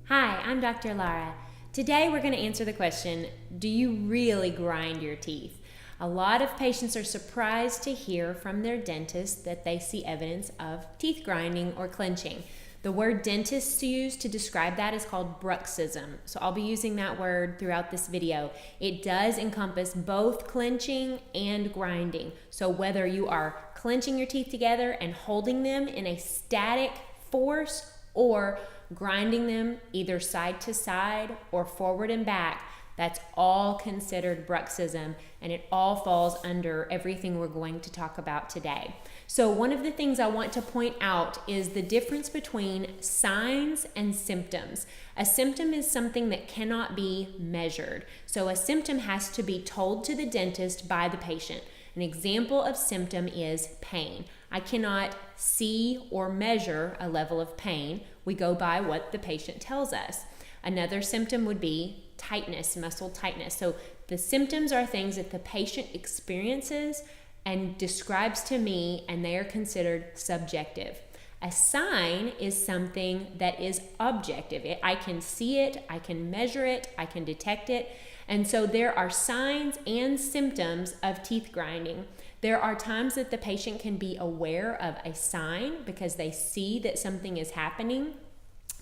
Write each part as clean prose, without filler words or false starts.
Hi, I'm Dr. Lara. Today we're going to answer the question, do you really grind your teeth? A lot of patients are surprised to hear from their dentist that they see evidence of teeth grinding or clenching. The word dentists use to describe that is called Bruxism. So I'll be using that word throughout this video. It does encompass both clenching and grinding. So whether you are clenching your teeth together and holding them in a static force or grinding them either side to side or forward and back, that's all considered bruxism, and it all falls under everything we're going to talk about today. So one of the things I want to point out is the difference between signs and symptoms. A symptom is something that cannot be measured. So a symptom has to be told to the dentist by the patient. An example of symptom is pain. I cannot see or measure a level of pain. We go by what the patient tells us. Another symptom would be tightness, muscle tightness. So the symptoms are things that the patient experiences and describes to me, and they are considered subjective. A sign is something that is objective. I can see it, I can measure it, I can detect it. And so there are signs and symptoms of teeth grinding. There are times that the patient can be aware of a sign because they see that something is happening,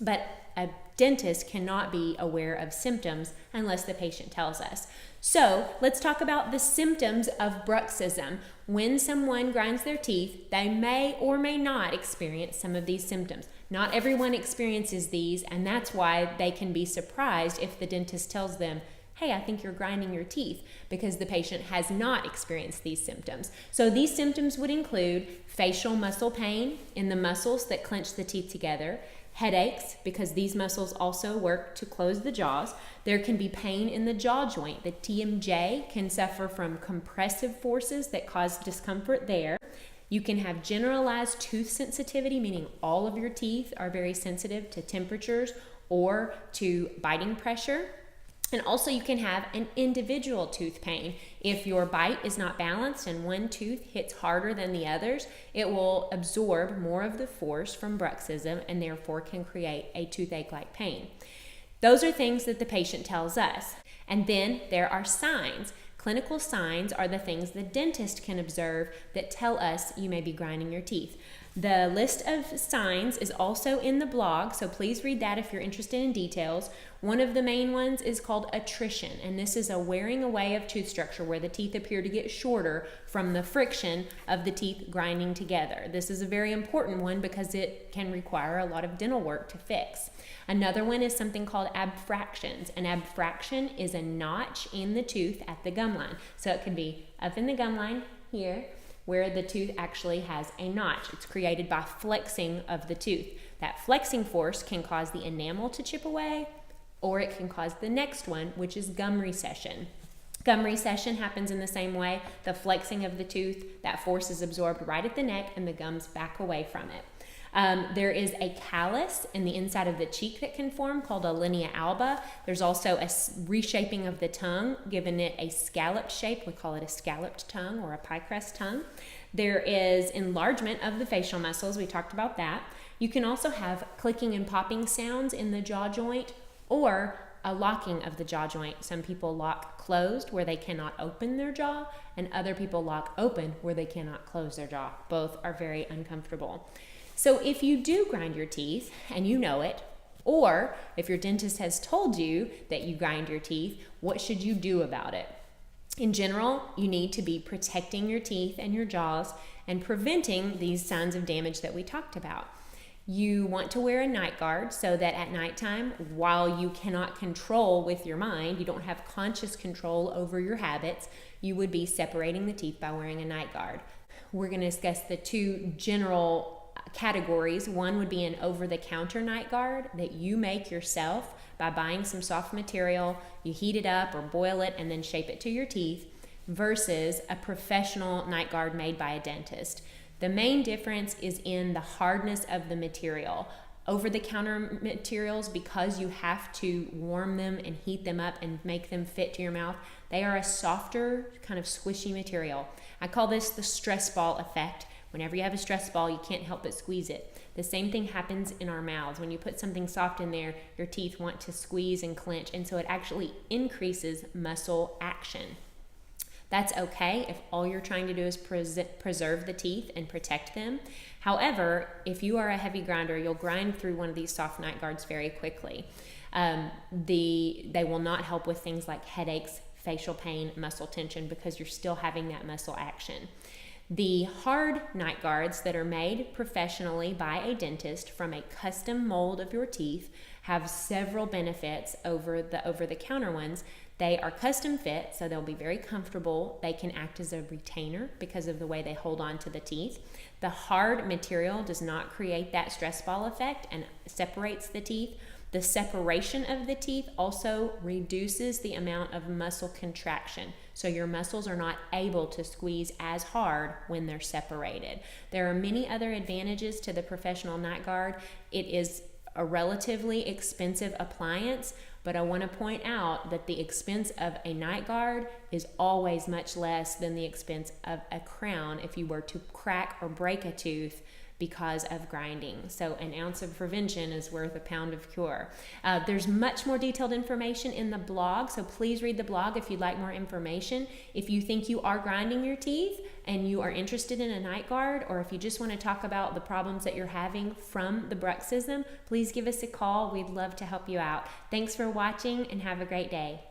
but a dentist cannot be aware of symptoms unless the patient tells us. So let's talk about the symptoms of bruxism. When someone grinds their teeth, they may or may not experience some of these symptoms. Not everyone experiences these, and that's why they can be surprised if the dentist tells them, hey, I think you're grinding your teeth, because the patient has not experienced these symptoms. So these symptoms would include facial muscle pain in the muscles that clench the teeth together, headaches, because these muscles also work to close the jaws. There can be pain in the jaw joint. The TMJ can suffer from compressive forces that cause discomfort there. You can have generalized tooth sensitivity, meaning all of your teeth are very sensitive to temperatures or to biting pressure. And also you can have an individual tooth pain. If your bite is not balanced and one tooth hits harder than the others, it will absorb more of the force from bruxism and therefore can create a toothache-like pain. Those are things that the patient tells us. And then there are signs. Clinical signs are the things the dentist can observe that tell us you may be grinding your teeth. The list of signs is also in the blog, so please read that if you're interested in details. One of the main ones is called attrition, and this is a wearing away of tooth structure where the teeth appear to get shorter from the friction of the teeth grinding together. This is a very important one because it can require a lot of dental work to fix. Another one is something called abfractions. An abfraction is a notch in the tooth at the gum line. So it can be up in the gum line here, where the tooth actually has a notch. It's created by flexing of the tooth. That flexing force can cause the enamel to chip away, or it can cause the next one, which is gum recession. Gum recession happens in the same way. The flexing of the tooth, that force is absorbed right at the neck and the gums back away from it. There is a callus in the inside of the cheek that can form called a linea alba. There's also a reshaping of the tongue, giving it a scalloped shape. We call it a scalloped tongue or a pie crust tongue. There is enlargement of the facial muscles. We talked about that. You can also have clicking and popping sounds in the jaw joint or a locking of the jaw joint. Some people lock closed where they cannot open their jaw, and other people lock open where they cannot close their jaw. Both are very uncomfortable. So if you do grind your teeth and you know it, or if your dentist has told you that you grind your teeth, what should you do about it? In general, you need to be protecting your teeth and your jaws and preventing these signs of damage that we talked about. You want to wear a night guard so that at nighttime, while you cannot control with your mind, you don't have conscious control over your habits, you would be separating the teeth by wearing a night guard. We're going to discuss the two general categories. One would be an over-the-counter night guard that you make yourself by buying some soft material, you heat it up or boil it and then shape it to your teeth, versus a professional night guard made by a dentist. The main difference is in the hardness of the material. Over-the-counter materials, because you have to warm them and heat them up and make them fit to your mouth, they are a softer, kind of squishy material. I call this the stress ball effect. Whenever you have a stress ball, you can't help but squeeze it. The same thing happens in our mouths. When you put something soft in there, your teeth want to squeeze and clench, and so it actually increases muscle action. That's okay if all you're trying to do is preserve the teeth and protect them. However, if you are a heavy grinder, you'll grind through one of these soft night guards very quickly. They will not help with things like headaches, facial pain, muscle tension, because you're still having that muscle action. The hard night guards that are made professionally by a dentist from a custom mold of your teeth have several benefits over the over-the-counter ones. They are custom fit, so they'll be very comfortable. They can act as a retainer because of the way they hold on to the teeth. The hard material does not create that stress ball effect and separates the teeth. The separation of the teeth also reduces the amount of muscle contraction, so your muscles are not able to squeeze as hard when they're separated. There are many other advantages to the professional night guard. It is a relatively expensive appliance, but I want to point out that the expense of a night guard is always much less than the expense of a crown if you were to crack or break a tooth because of grinding. So an ounce of prevention is worth a pound of cure. There's much more detailed information in the blog, so please read the blog if you'd like more information. If you think you are grinding your teeth and you are interested in a night guard, or if you just want to talk about the problems that you're having from the bruxism, please give us a call. We'd love to help you out. Thanks for watching and have a great day.